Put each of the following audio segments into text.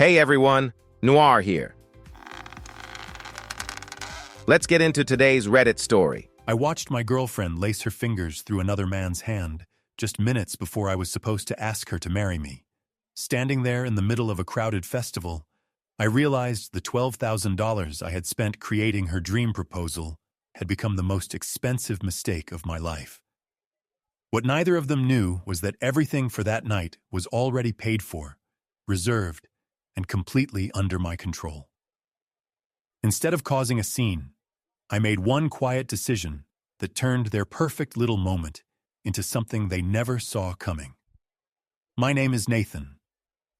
Hey everyone, Noir here. Let's get into today's Reddit story. I watched my girlfriend lace her fingers through another man's hand just minutes before I was supposed to ask her to marry me. Standing there in the middle of a crowded festival, I realized the $12,000 I had spent creating her dream proposal had become the most expensive mistake of my life. What neither of them knew was that everything for that night was already paid for, reserved, and completely under my control. Instead of causing a scene, I made one quiet decision that turned their perfect little moment into something they never saw coming. My name is Nathan.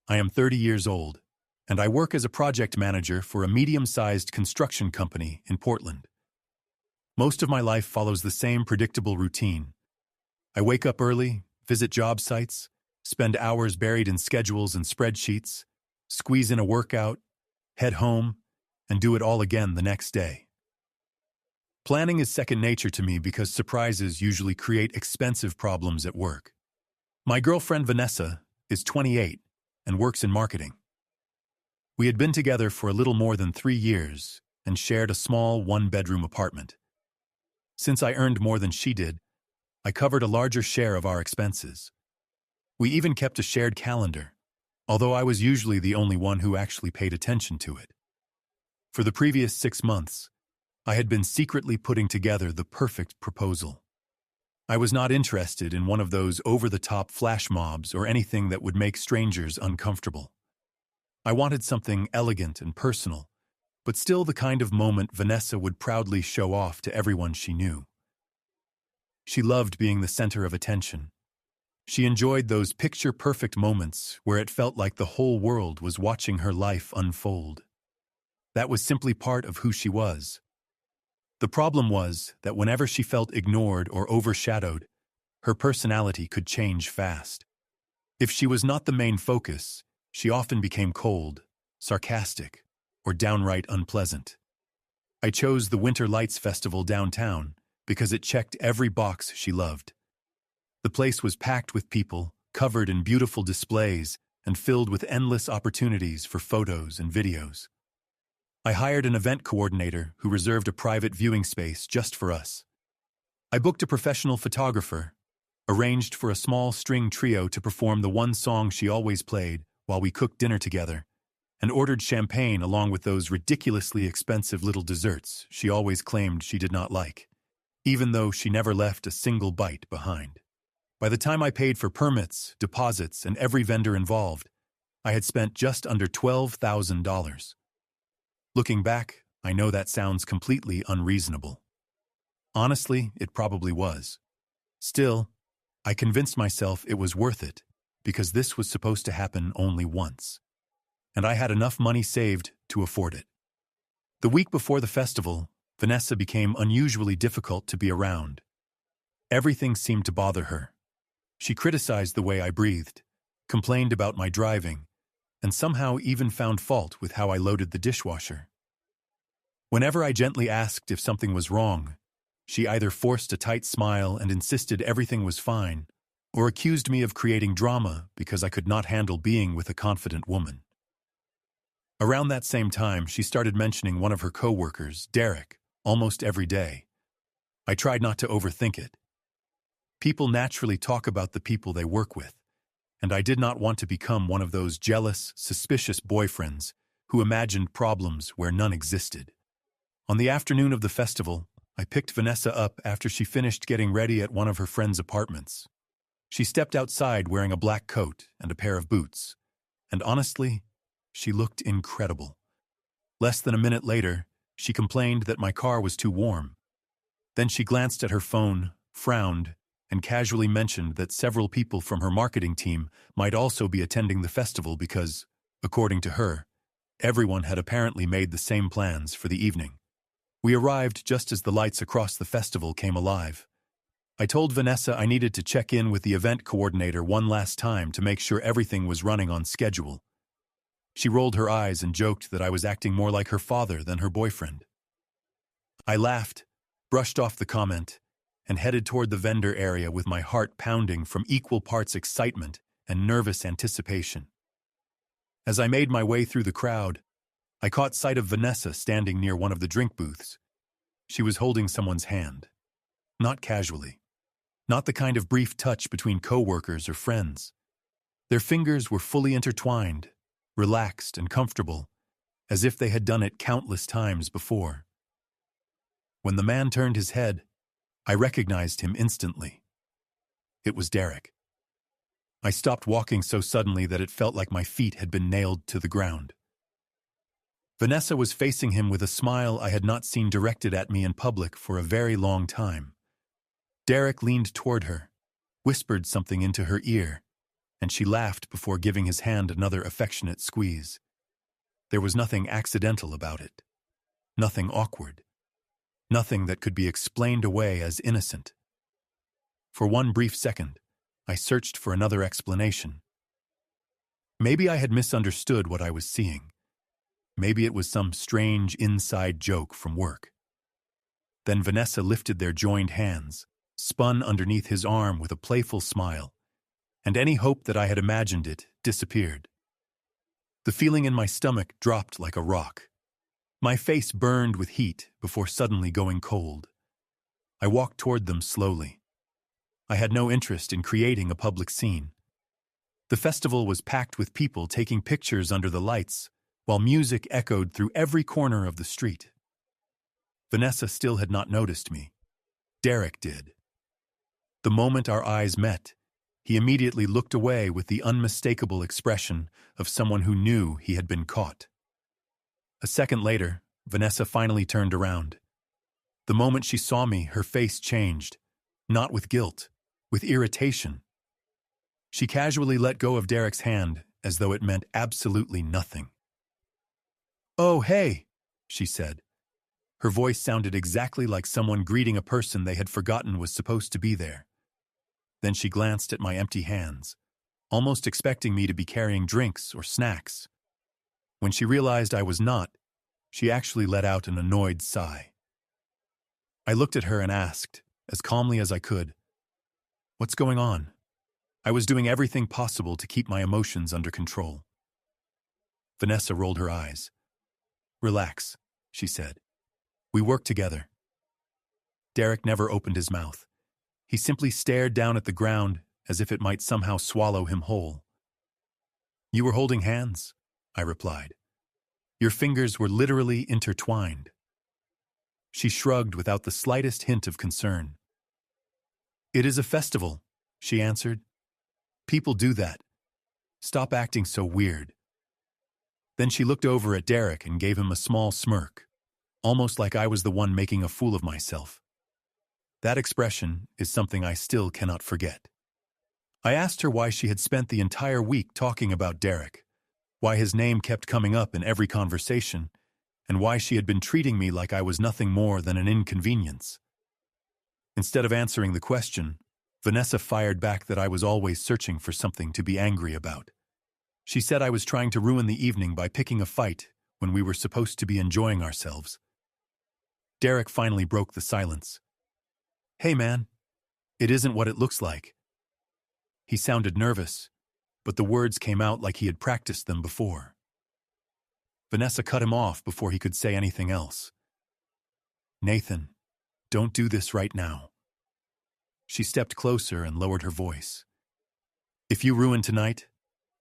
I am 30 years old, and I work as a project manager for a medium-sized construction company in Portland. Most of my life follows the same predictable routine. I wake up early, visit job sites, spend hours buried in schedules and spreadsheets, squeeze in a workout, head home, and do it all again the next day. Planning is second nature to me because surprises usually create expensive problems at work. My girlfriend Vanessa is 28 and works in marketing. We had been together for a little more than 3 years and shared a small one-bedroom apartment. Since I earned more than she did, I covered a larger share of our expenses. We even kept a shared calendar, although I was usually the only one who actually paid attention to it. For the previous 6 months, I had been secretly putting together the perfect proposal. I was not interested in one of those over-the-top flash mobs or anything that would make strangers uncomfortable. I wanted something elegant and personal, but still the kind of moment Vanessa would proudly show off to everyone she knew. She loved being the center of attention. She enjoyed those picture-perfect moments where it felt like the whole world was watching her life unfold. That was simply part of who she was. The problem was that whenever she felt ignored or overshadowed, her personality could change fast. If she was not the main focus, she often became cold, sarcastic, or downright unpleasant. I chose the Winter Lights Festival downtown because it checked every box she loved. The place was packed with people, covered in beautiful displays, and filled with endless opportunities for photos and videos. I hired an event coordinator who reserved a private viewing space just for us. I booked a professional photographer, arranged for a small string trio to perform the one song she always played while we cooked dinner together, and ordered champagne along with those ridiculously expensive little desserts she always claimed she did not like, even though she never left a single bite behind. By the time I paid for permits, deposits, and every vendor involved, I had spent just under $12,000. Looking back, I know that sounds completely unreasonable. Honestly, it probably was. Still, I convinced myself it was worth it because this was supposed to happen only once, and I had enough money saved to afford it. The week before the festival, Vanessa became unusually difficult to be around. Everything seemed to bother her. She criticized the way I breathed, complained about my driving, and somehow even found fault with how I loaded the dishwasher. Whenever I gently asked if something was wrong, she either forced a tight smile and insisted everything was fine, or accused me of creating drama because I could not handle being with a confident woman. Around that same time, she started mentioning one of her coworkers, Derek, almost every day. I tried not to overthink it. People naturally talk about the people they work with, and I did not want to become one of those jealous, suspicious boyfriends who imagined problems where none existed. On the afternoon of the festival, I picked Vanessa up after she finished getting ready at one of her friends' apartments. She stepped outside wearing a black coat and a pair of boots, and honestly, she looked incredible. Less than a minute later, she complained that my car was too warm. Then she glanced at her phone, frowned, and casually mentioned that several people from her marketing team might also be attending the festival because, according to her, everyone had apparently made the same plans for the evening. We arrived just as the lights across the festival came alive. I told Vanessa I needed to check in with the event coordinator one last time to make sure everything was running on schedule. She rolled her eyes and joked that I was acting more like her father than her boyfriend. I laughed, brushed off the comment, and headed toward the vendor area with my heart pounding from equal parts excitement and nervous anticipation. As I made my way through the crowd, I caught sight of Vanessa standing near one of the drink booths. She was holding someone's hand. Not casually. Not the kind of brief touch between coworkers or friends. Their fingers were fully intertwined, relaxed and comfortable, as if they had done it countless times before. When the man turned his head, I recognized him instantly. It was Derek. I stopped walking so suddenly that it felt like my feet had been nailed to the ground. Vanessa was facing him with a smile I had not seen directed at me in public for a very long time. Derek leaned toward her, whispered something into her ear, and she laughed before giving his hand another affectionate squeeze. There was nothing accidental about it. Nothing awkward. Nothing that could be explained away as innocent. For one brief second, I searched for another explanation. Maybe I had misunderstood what I was seeing. Maybe it was some strange inside joke from work. Then Vanessa lifted their joined hands, spun underneath his arm with a playful smile, and any hope that I had imagined it disappeared. The feeling in my stomach dropped like a rock. My face burned with heat before suddenly going cold. I walked toward them slowly. I had no interest in creating a public scene. The festival was packed with people taking pictures under the lights, while music echoed through every corner of the street. Vanessa still had not noticed me. Derek did. The moment our eyes met, he immediately looked away with the unmistakable expression of someone who knew he had been caught. A second later, Vanessa finally turned around. The moment she saw me, her face changed, not with guilt, with irritation. She casually let go of Derek's hand as though it meant absolutely nothing. "Oh, hey," she said. Her voice sounded exactly like someone greeting a person they had forgotten was supposed to be there. Then she glanced at my empty hands, almost expecting me to be carrying drinks or snacks. When she realized I was not, she actually let out an annoyed sigh. I looked at her and asked, as calmly as I could, "What's going on?" I was doing everything possible to keep my emotions under control. Vanessa rolled her eyes. "Relax," she said. "We work together." Derek never opened his mouth. He simply stared down at the ground as if it might somehow swallow him whole. "You were holding hands," I replied. "Your fingers were literally intertwined." She shrugged without the slightest hint of concern. "It is a festival," she answered. "People do that. Stop acting so weird." Then she looked over at Derek and gave him a small smirk, almost like I was the one making a fool of myself. That expression is something I still cannot forget. I asked her why she had spent the entire week talking about Derek, why his name kept coming up in every conversation, and why she had been treating me like I was nothing more than an inconvenience. Instead of answering the question, Vanessa fired back that I was always searching for something to be angry about. She said I was trying to ruin the evening by picking a fight when we were supposed to be enjoying ourselves. Derek finally broke the silence. "Hey man, it isn't what it looks like." He sounded nervous, but the words came out like he had practiced them before. Vanessa cut him off before he could say anything else. "Nathan, don't do this right now." She stepped closer and lowered her voice. "If you ruin tonight,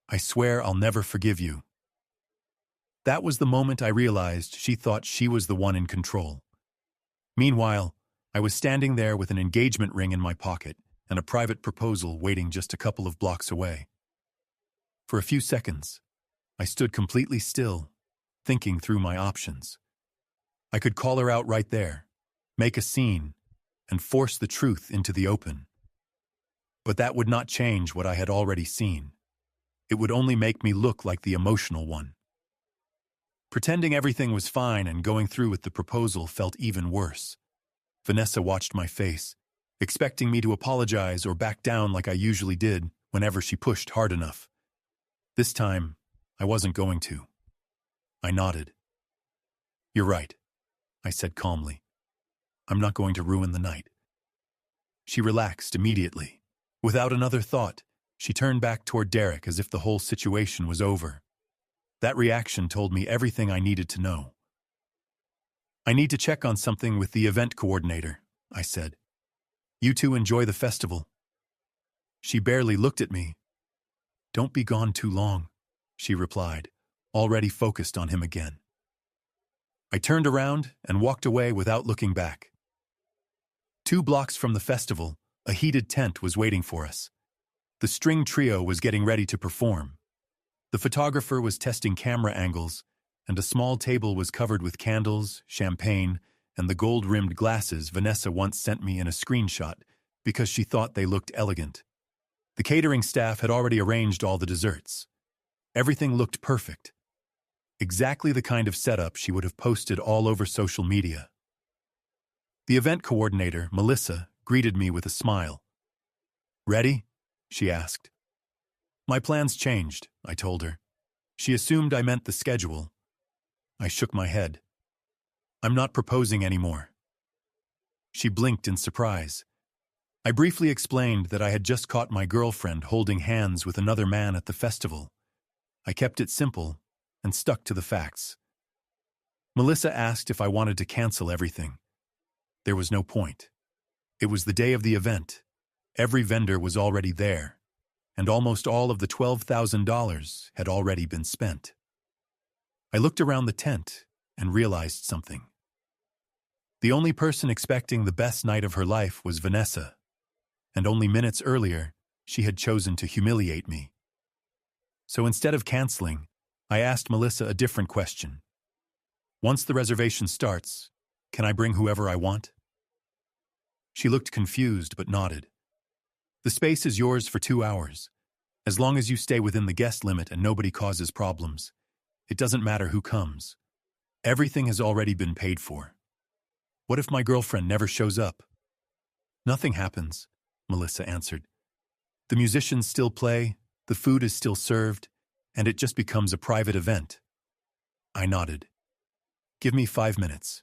I swear I'll never forgive you." That was the moment I realized she thought she was the one in control. Meanwhile, I was standing there with an engagement ring in my pocket and a private proposal waiting just a couple of blocks away. For a few seconds, I stood completely still, thinking through my options. I could call her out right there, make a scene, and force the truth into the open. But that would not change what I had already seen. It would only make me look like the emotional one. Pretending everything was fine and going through with the proposal felt even worse. Vanessa watched my face, expecting me to apologize or back down like I usually did whenever she pushed hard enough. This time, I wasn't going to. I nodded. "You're right," I said calmly. "I'm not going to ruin the night." She relaxed immediately. Without another thought, she turned back toward Derek as if the whole situation was over. That reaction told me everything I needed to know. "I need to check on something with the event coordinator," I said. "You two enjoy the festival." She barely looked at me. "Don't be gone too long," she replied, already focused on him again. I turned around and walked away without looking back. 2 blocks from the festival, a heated tent was waiting for us. The string trio was getting ready to perform. The photographer was testing camera angles, and a small table was covered with candles, champagne, and the gold-rimmed glasses Vanessa once sent me in a screenshot because she thought they looked elegant. The catering staff had already arranged all the desserts. Everything looked perfect. Exactly the kind of setup she would have posted all over social media. The event coordinator, Melissa, greeted me with a smile. "Ready?" she asked. "My plans changed," I told her. She assumed I meant the schedule. I shook my head. "I'm not proposing anymore." She blinked in surprise. I briefly explained that I had just caught my girlfriend holding hands with another man at the festival. I kept it simple and stuck to the facts. Melissa asked if I wanted to cancel everything. There was no point. It was the day of the event. Every vendor was already there, and almost all of the $12,000 had already been spent. I looked around the tent and realized something. The only person expecting the best night of her life was Vanessa, and only minutes earlier, she had chosen to humiliate me. So instead of canceling, I asked Melissa a different question. "Once the reservation starts, can I bring whoever I want?" She looked confused but nodded. "The space is yours for 2 hours. As long as you stay within the guest limit and nobody causes problems. It doesn't matter who comes. Everything has already been paid for." "What if my girlfriend never shows up?" "Nothing happens," Melissa answered. "The musicians still play, the food is still served, and it just becomes a private event." I nodded. "Give me 5 minutes."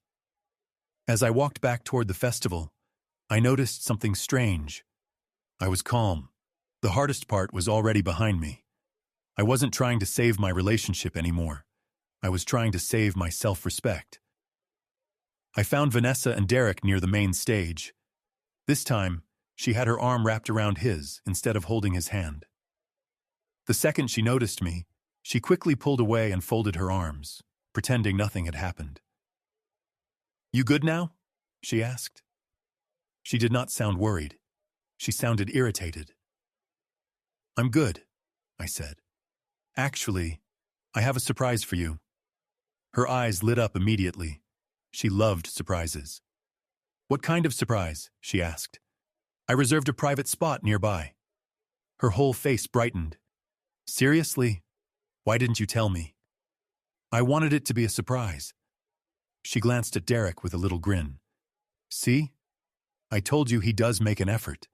As I walked back toward the festival, I noticed something strange. I was calm. The hardest part was already behind me. I wasn't trying to save my relationship anymore. I was trying to save my self-respect. I found Vanessa and Derek near the main stage. This time, she had her arm wrapped around his instead of holding his hand. The second she noticed me, she quickly pulled away and folded her arms, pretending nothing had happened. "You good now?" she asked. She did not sound worried. She sounded irritated. "I'm good," I said. "Actually, I have a surprise for you." Her eyes lit up immediately. She loved surprises. "What kind of surprise?" she asked. "I reserved a private spot nearby." Her whole face brightened. "Seriously? Why didn't you tell me?" "I wanted it to be a surprise." She glanced at Derek with a little grin. "See? I told you he does make an effort."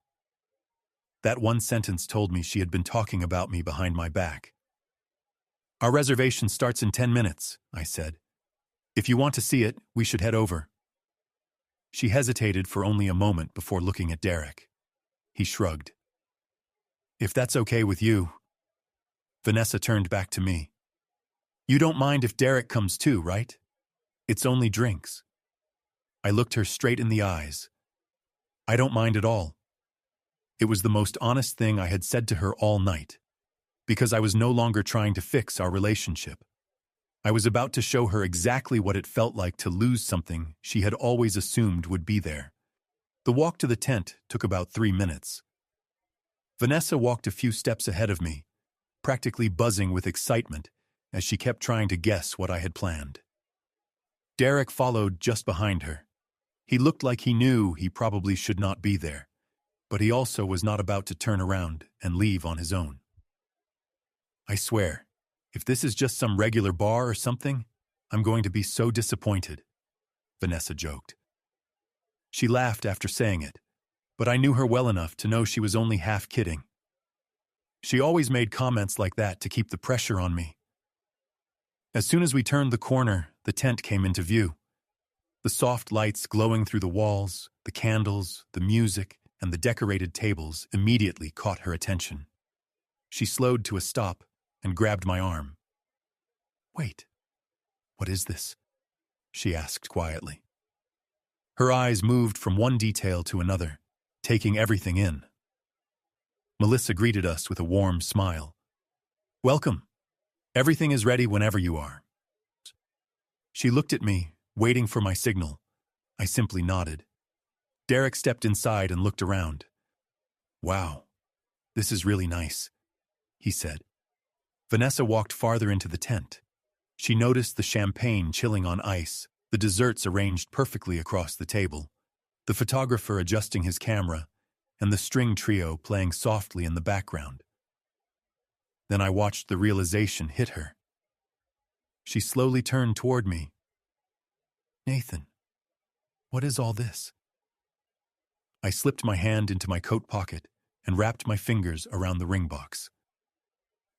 That one sentence told me she had been talking about me behind my back. "Our reservation starts in 10 minutes, I said. "If you want to see it, we should head over." She hesitated for only a moment before looking at Derek. He shrugged. "If that's okay with you." Vanessa turned back to me. "You don't mind if Derek comes too, right? It's only drinks." I looked her straight in the eyes. "I don't mind at all." It was the most honest thing I had said to her all night, because I was no longer trying to fix our relationship. I was about to show her exactly what it felt like to lose something she had always assumed would be there. The walk to the tent took about 3 minutes. Vanessa walked a few steps ahead of me, practically buzzing with excitement as she kept trying to guess what I had planned. Derek followed just behind her. He looked like he knew he probably should not be there, but he also was not about to turn around and leave on his own. "I swear, if this is just some regular bar or something, I'm going to be so disappointed," Vanessa joked. She laughed after saying it, but I knew her well enough to know she was only half kidding. She always made comments like that to keep the pressure on me. As soon as we turned the corner, the tent came into view. The soft lights glowing through the walls, the candles, the music, and the decorated tables immediately caught her attention. She slowed to a stop and grabbed my arm. Wait, what is this? She asked quietly. Her eyes moved from one detail to another, taking everything in. Melissa greeted us with a warm smile. Welcome. Everything is ready whenever you are. She looked at me, waiting for my signal. I simply nodded. Derek stepped inside and looked around. Wow, this is really nice, he said. Vanessa walked farther into the tent. She noticed the champagne chilling on ice, the desserts arranged perfectly across the table, the photographer adjusting his camera, and the string trio playing softly in the background. Then I watched the realization hit her. She slowly turned toward me. Nathan, what is all this? I slipped my hand into my coat pocket and wrapped my fingers around the ring box.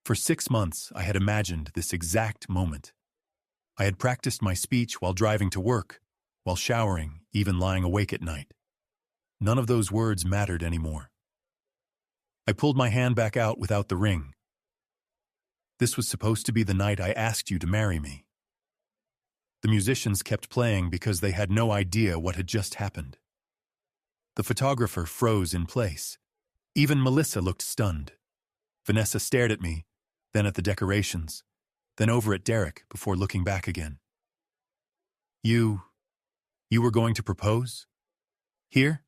For 6 months, I had imagined this exact moment. I had practiced my speech while driving to work, while showering, even lying awake at night. None of those words mattered anymore. I pulled my hand back out without the ring. This was supposed to be the night I asked you to marry me. The musicians kept playing because they had no idea what had just happened. The photographer froze in place. Even Melissa looked stunned. Vanessa stared at me, then at the decorations, then over at Derek before looking back again. You were going to propose? Here?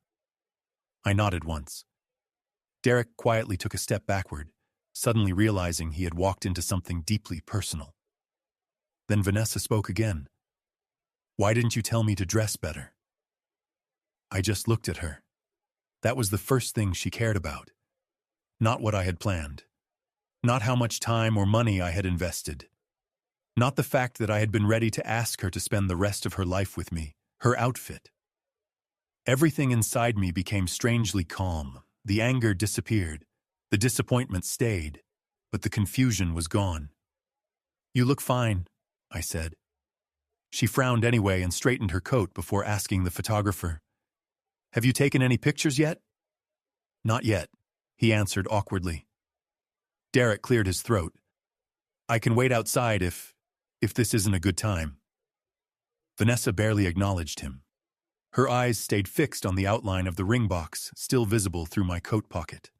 I nodded once. Derek quietly took a step backward, suddenly realizing he had walked into something deeply personal. Then Vanessa spoke again. Why didn't you tell me to dress better? I just looked at her. That was the first thing she cared about. Not what I had planned. Not how much time or money I had invested. Not the fact that I had been ready to ask her to spend the rest of her life with me, her outfit. Everything inside me became strangely calm. The anger disappeared. The disappointment stayed, but the confusion was gone. You look fine, I said. She frowned anyway and straightened her coat before asking the photographer, Have you taken any pictures yet? Not yet, he answered awkwardly. Derek cleared his throat. I can wait outside if this isn't a good time. Vanessa barely acknowledged him. Her eyes stayed fixed on the outline of the ring box, still visible through my coat pocket.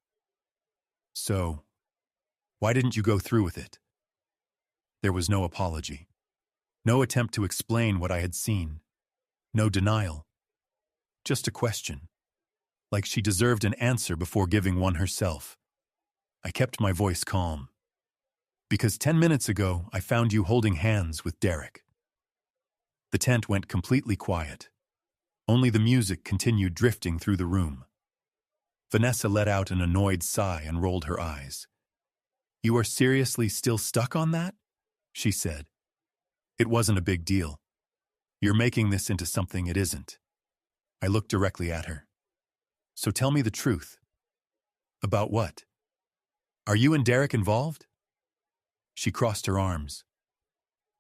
So, why didn't you go through with it? There was no apology. No attempt to explain what I had seen. No denial. Just a question. Like she deserved an answer before giving one herself. I kept my voice calm. Because 10 minutes ago, I found you holding hands with Derek. The tent went completely quiet. Only the music continued drifting through the room. Vanessa let out an annoyed sigh and rolled her eyes. You are seriously still stuck on that? She said. It wasn't a big deal. You're making this into something it isn't. I looked directly at her. So tell me the truth. About what? Are you and Derek involved? She crossed her arms.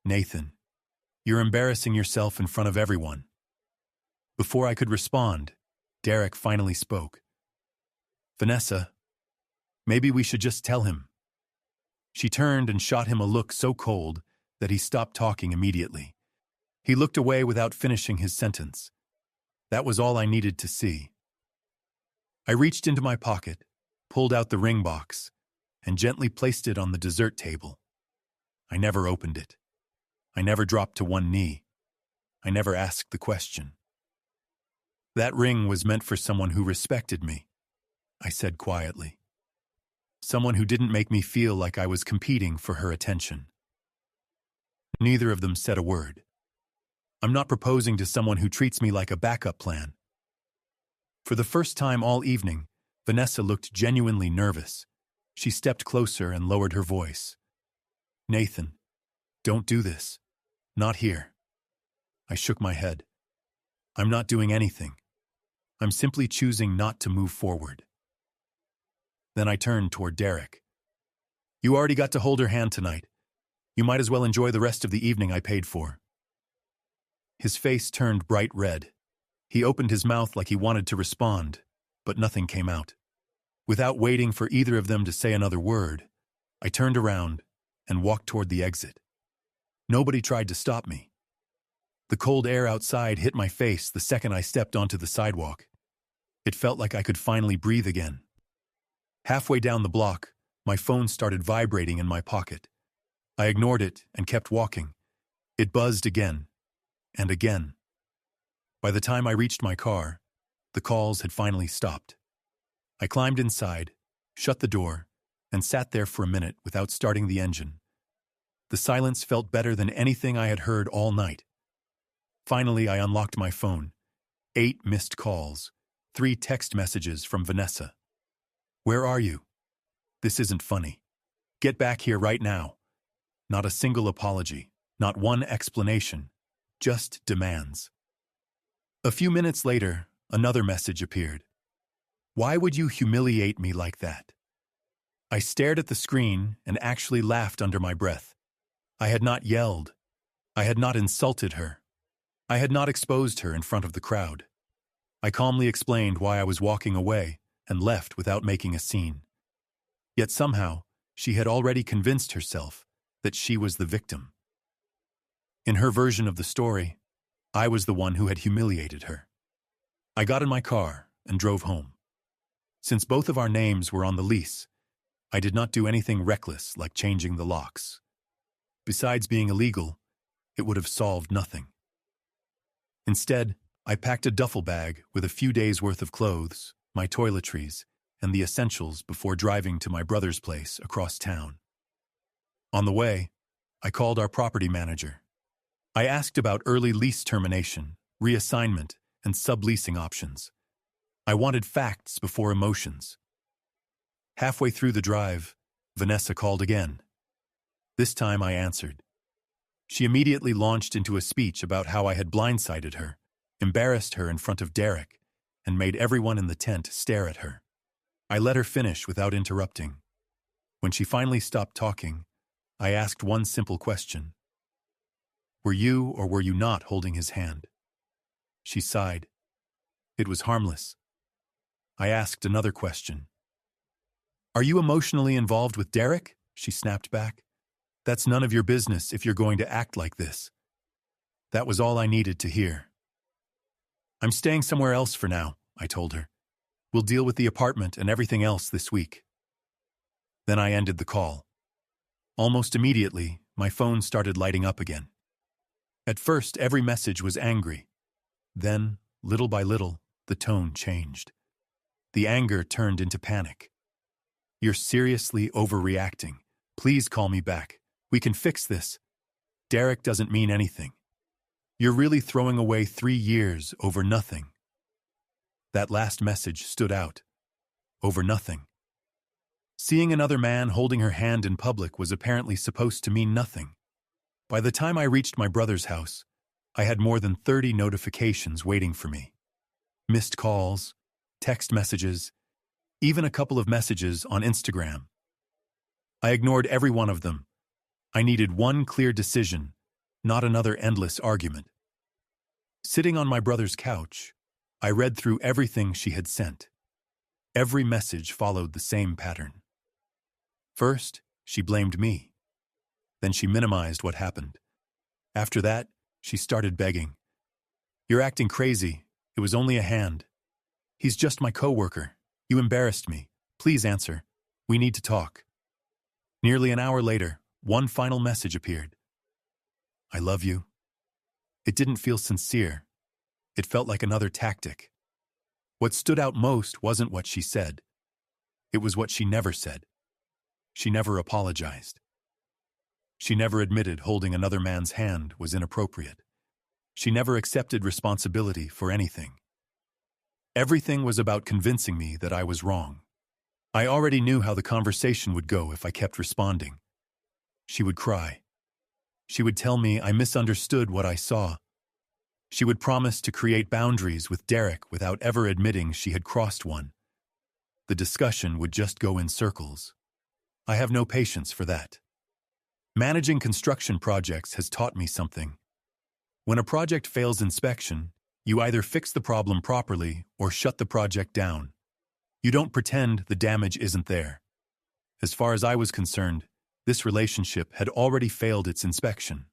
Nathan, you're embarrassing yourself in front of everyone. Before I could respond, Derek finally spoke. Vanessa, maybe we should just tell him. She turned and shot him a look so cold that he stopped talking immediately. He looked away without finishing his sentence. That was all I needed to see. I reached into my pocket, pulled out the ring box, and gently placed it on the dessert table. I never opened it. I never dropped to one knee. I never asked the question. That ring was meant for someone who respected me, I said quietly. Someone who didn't make me feel like I was competing for her attention. Neither of them said a word. I'm not proposing to someone who treats me like a backup plan. For the first time all evening, Vanessa looked genuinely nervous. She stepped closer and lowered her voice. Nathan, don't do this. Not here. I shook my head. I'm not doing anything. I'm simply choosing not to move forward. Then I turned toward Derek. You already got to hold her hand tonight. You might as well enjoy the rest of the evening I paid for. His face turned bright red. He opened his mouth like he wanted to respond, but nothing came out. Without waiting for either of them to say another word, I turned around and walked toward the exit. Nobody tried to stop me. The cold air outside hit my face the second I stepped onto the sidewalk. It felt like I could finally breathe again. Halfway down the block, my phone started vibrating in my pocket. I ignored it and kept walking. It buzzed again and again. By the time I reached my car, the calls had finally stopped. I climbed inside, shut the door, and sat there for a minute without starting the engine. The silence felt better than anything I had heard all night. Finally, I unlocked my phone. 8 missed calls, 3 text messages from Vanessa. "Where are you? This isn't funny. Get back here right now." Not a single apology, not one explanation, just demands. A few minutes later, another message appeared. "Why would you humiliate me like that?" I stared at the screen and actually laughed under my breath. I had not yelled. I had not insulted her. I had not exposed her in front of the crowd. I calmly explained why I was walking away and left without making a scene. Yet somehow, she had already convinced herself that she was the victim. In her version of the story, I was the one who had humiliated her. I got in my car and drove home. Since both of our names were on the lease, I did not do anything reckless like changing the locks. Besides being illegal, it would have solved nothing. Instead, I packed a duffel bag with a few days' worth of clothes, my toiletries, and the essentials before driving to my brother's place across town. On the way, I called our property manager. I asked about early lease termination, reassignment, and subleasing options. I wanted facts before emotions. Halfway through the drive, Vanessa called again. This time I answered. She immediately launched into a speech about how I had blindsided her, embarrassed her in front of Derek, and made everyone in the tent stare at her. I let her finish without interrupting. When she finally stopped talking, I asked one simple question. "Were you or were you not holding his hand?" She sighed. It was harmless. I asked another question. "Are you emotionally involved with Derek?" She snapped back. "That's none of your business if you're going to act like this." That was all I needed to hear. "I'm staying somewhere else for now," I told her. "We'll deal with the apartment and everything else this week." Then I ended the call. Almost immediately, my phone started lighting up again. At first, every message was angry. Then, little by little, the tone changed. The anger turned into panic. "You're seriously overreacting. Please call me back. We can fix this. Derek doesn't mean anything. You're really throwing away 3 years over nothing." That last message stood out. Over nothing. Seeing another man holding her hand in public was apparently supposed to mean nothing. By the time I reached my brother's house, I had more than 30 notifications waiting for me. Missed calls, text messages, even a couple of messages on Instagram. I ignored every one of them. I needed one clear decision, not another endless argument. Sitting on my brother's couch, I read through everything she had sent. Every message followed the same pattern. First, she blamed me. Then she minimized what happened. After that, she started begging. "You're acting crazy. It was only a hand. He's just my coworker. You embarrassed me. Please answer. We need to talk." Nearly an hour later, one final message appeared. "I love you." It didn't feel sincere. It felt like another tactic. What stood out most wasn't what she said. It was what she never said. She never apologized. She never admitted holding another man's hand was inappropriate. She never accepted responsibility for anything. Everything was about convincing me that I was wrong. I already knew how the conversation would go if I kept responding. She would cry. She would tell me I misunderstood what I saw. She would promise to create boundaries with Derek without ever admitting she had crossed one. The discussion would just go in circles. I have no patience for that. Managing construction projects has taught me something. When a project fails inspection, you either fix the problem properly or shut the project down. You don't pretend the damage isn't there. As far as I was concerned, this relationship had already failed its inspection.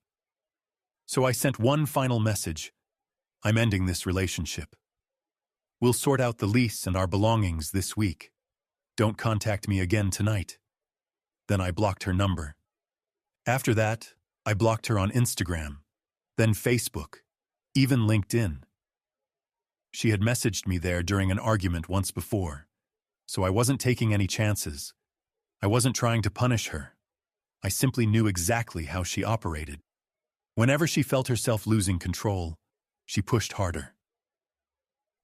So I sent one final message. I'm ending this relationship. We'll sort out the lease and our belongings this week. Don't contact me again tonight. Then I blocked her number. After that, I blocked her on Instagram, then Facebook, even LinkedIn. She had messaged me there during an argument once before, so I wasn't taking any chances. I wasn't trying to punish her. I simply knew exactly how she operated. Whenever she felt herself losing control, she pushed harder.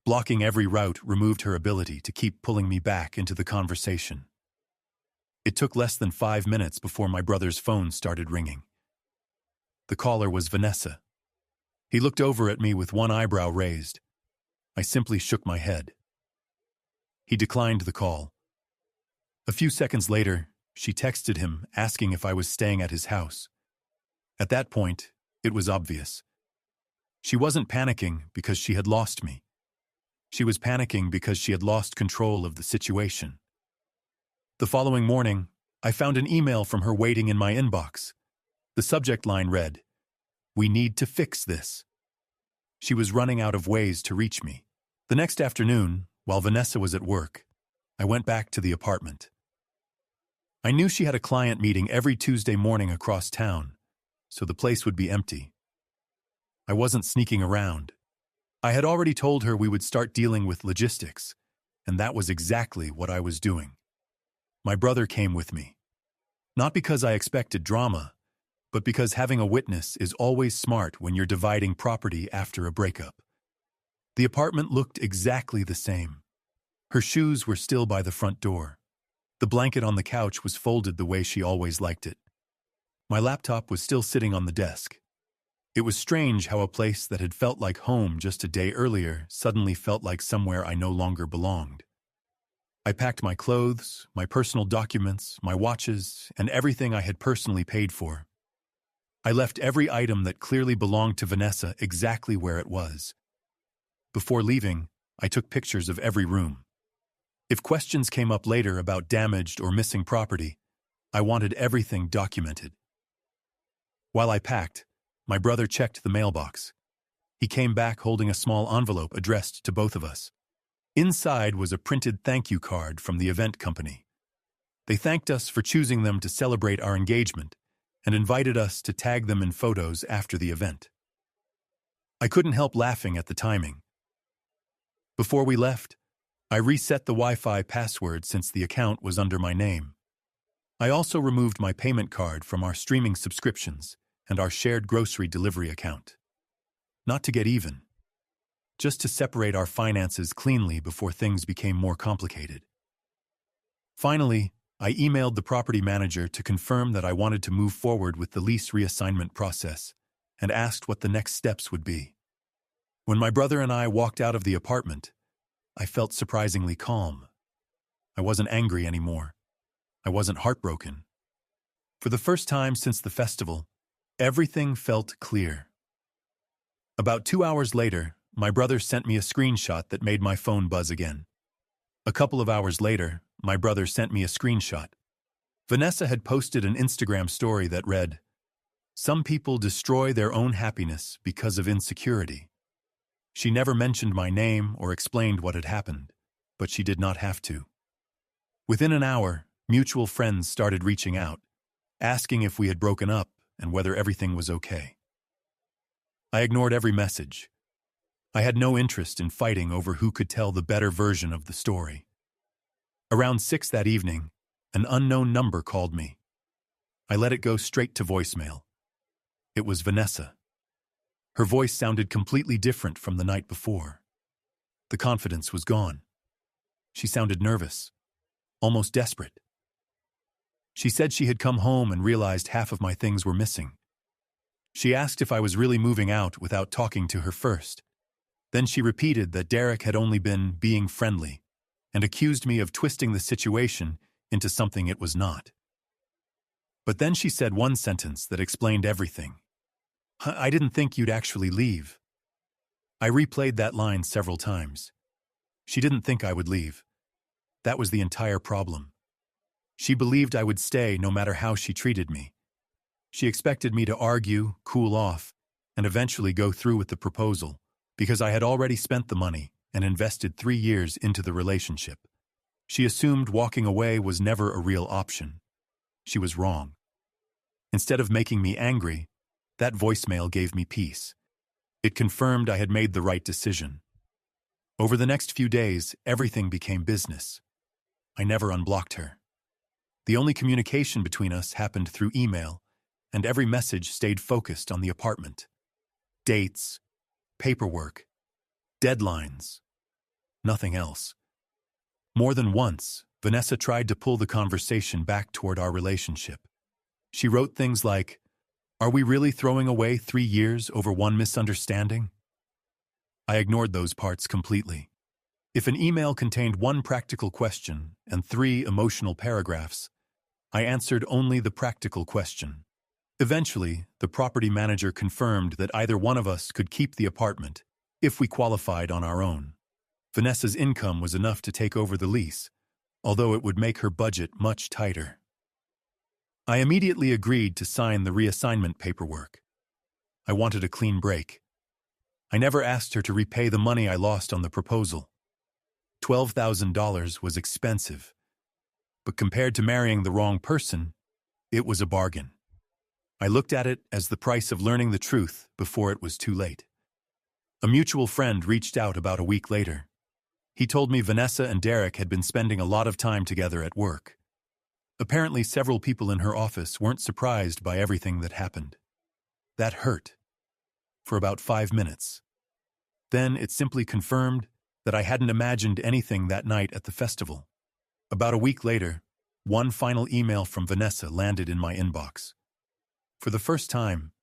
Blocking every route removed her ability to keep pulling me back into the conversation. It took less than 5 minutes before my brother's phone started ringing. The caller was Vanessa. He looked over at me with one eyebrow raised. I simply shook my head. He declined the call. A few seconds later, she texted him asking if I was staying at his house. At that point, it was obvious. She wasn't panicking because she had lost me. She was panicking because she had lost control of the situation. The following morning, I found an email from her waiting in my inbox. The subject line read, "We need to fix this." She was running out of ways to reach me. The next afternoon, while Vanessa was at work, I went back to the apartment. I knew she had a client meeting every Tuesday morning across town, so the place would be empty. I wasn't sneaking around. I had already told her we would start dealing with logistics, and that was exactly what I was doing. My brother came with me. Not because I expected drama, but because having a witness is always smart when you're dividing property after a breakup. The apartment looked exactly the same. Her shoes were still by the front door. The blanket on the couch was folded the way she always liked it. My laptop was still sitting on the desk. It was strange how a place that had felt like home just a day earlier suddenly felt like somewhere I no longer belonged. I packed my clothes, my personal documents, my watches, and everything I had personally paid for. I left every item that clearly belonged to Vanessa exactly where it was. Before leaving, I took pictures of every room. If questions came up later about damaged or missing property, I wanted everything documented. While I packed, my brother checked the mailbox. He came back holding a small envelope addressed to both of us. Inside was a printed thank you card from the event company. They thanked us for choosing them to celebrate our engagement and invited us to tag them in photos after the event. I couldn't help laughing at the timing. Before we left, I reset the Wi-Fi password since the account was under my name. I also removed my payment card from our streaming subscriptions and our shared grocery delivery account. Not to get even, just to separate our finances cleanly before things became more complicated. Finally, I emailed the property manager to confirm that I wanted to move forward with the lease reassignment process and asked what the next steps would be. When my brother and I walked out of the apartment, I felt surprisingly calm. I wasn't angry anymore. I wasn't heartbroken. For the first time since the festival, everything felt clear. About 2 hours later, my brother sent me a screenshot that made my phone buzz again. A couple of hours later, my brother sent me a screenshot. Vanessa had posted an Instagram story that read, "Some people destroy their own happiness because of insecurity." She never mentioned my name or explained what had happened, but she did not have to. Within an hour, mutual friends started reaching out, asking if we had broken up and whether everything was okay. I ignored every message. I had no interest in fighting over who could tell the better version of the story. Around 6 that evening, an unknown number called me. I let it go straight to voicemail. It was Vanessa. Her voice sounded completely different from the night before. The confidence was gone. She sounded nervous, almost desperate. She said she had come home and realized half of my things were missing. She asked if I was really moving out without talking to her first. Then she repeated that Derek had only been being friendly and accused me of twisting the situation into something it was not. But then she said one sentence that explained everything. "I didn't think you'd actually leave." I replayed that line several times. She didn't think I would leave. That was the entire problem. She believed I would stay no matter how she treated me. She expected me to argue, cool off, and eventually go through with the proposal because I had already spent the money and invested 3 years into the relationship. She assumed walking away was never a real option. She was wrong. Instead of making me angry, that voicemail gave me peace. It confirmed I had made the right decision. Over the next few days, everything became business. I never unblocked her. The only communication between us happened through email, and every message stayed focused on the apartment. Dates, paperwork, deadlines, nothing else. More than once, Vanessa tried to pull the conversation back toward our relationship. She wrote things like, "Are we really throwing away 3 years over one misunderstanding?" I ignored those parts completely. If an email contained 1 practical question and 3 emotional paragraphs, I answered only the practical question. Eventually, the property manager confirmed that either one of us could keep the apartment if we qualified on our own. Vanessa's income was enough to take over the lease, although it would make her budget much tighter. I immediately agreed to sign the reassignment paperwork. I wanted a clean break. I never asked her to repay the money I lost on the proposal. $12,000 was expensive, but compared to marrying the wrong person, it was a bargain. I looked at it as the price of learning the truth before it was too late. A mutual friend reached out about a week later. He told me Vanessa and Derek had been spending a lot of time together at work. Apparently, several people in her office weren't surprised by everything that happened. That hurt. For about 5 minutes. Then it simply confirmed that I hadn't imagined anything that night at the festival. About a week later, one final email from Vanessa landed in my inbox. For the first time,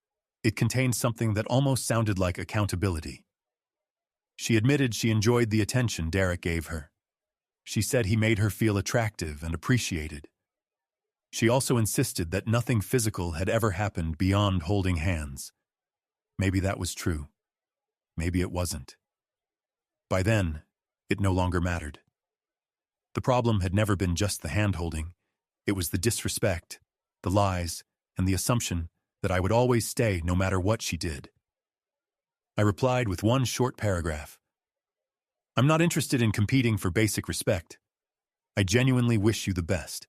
it contained something that almost sounded like accountability. She admitted she enjoyed the attention Derek gave her. She said he made her feel attractive and appreciated. She also insisted that nothing physical had ever happened beyond holding hands. Maybe that was true. Maybe it wasn't. By then, it no longer mattered. The problem had never been just the hand-holding. It was the disrespect, the lies, and the assumption that I would always stay no matter what she did. I replied with one short paragraph. "I'm not interested in competing for basic respect. I genuinely wish you the best.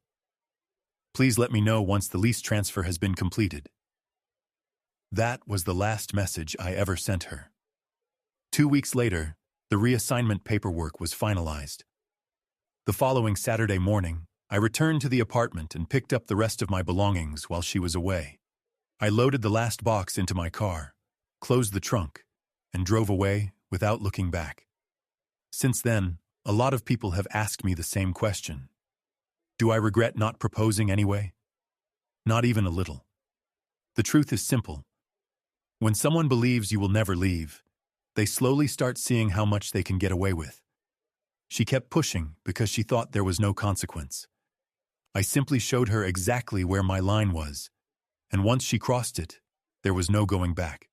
Please let me know once the lease transfer has been completed." That was the last message I ever sent her. 2 weeks later, the reassignment paperwork was finalized. The following Saturday morning, I returned to the apartment and picked up the rest of my belongings while she was away. I loaded the last box into my car, closed the trunk, and drove away without looking back. Since then, a lot of people have asked me the same question. Do I regret not proposing anyway? Not even a little. The truth is simple. When someone believes you will never leave, they slowly start seeing how much they can get away with. She kept pushing because she thought there was no consequence. I simply showed her exactly where my line was, and once she crossed it, there was no going back.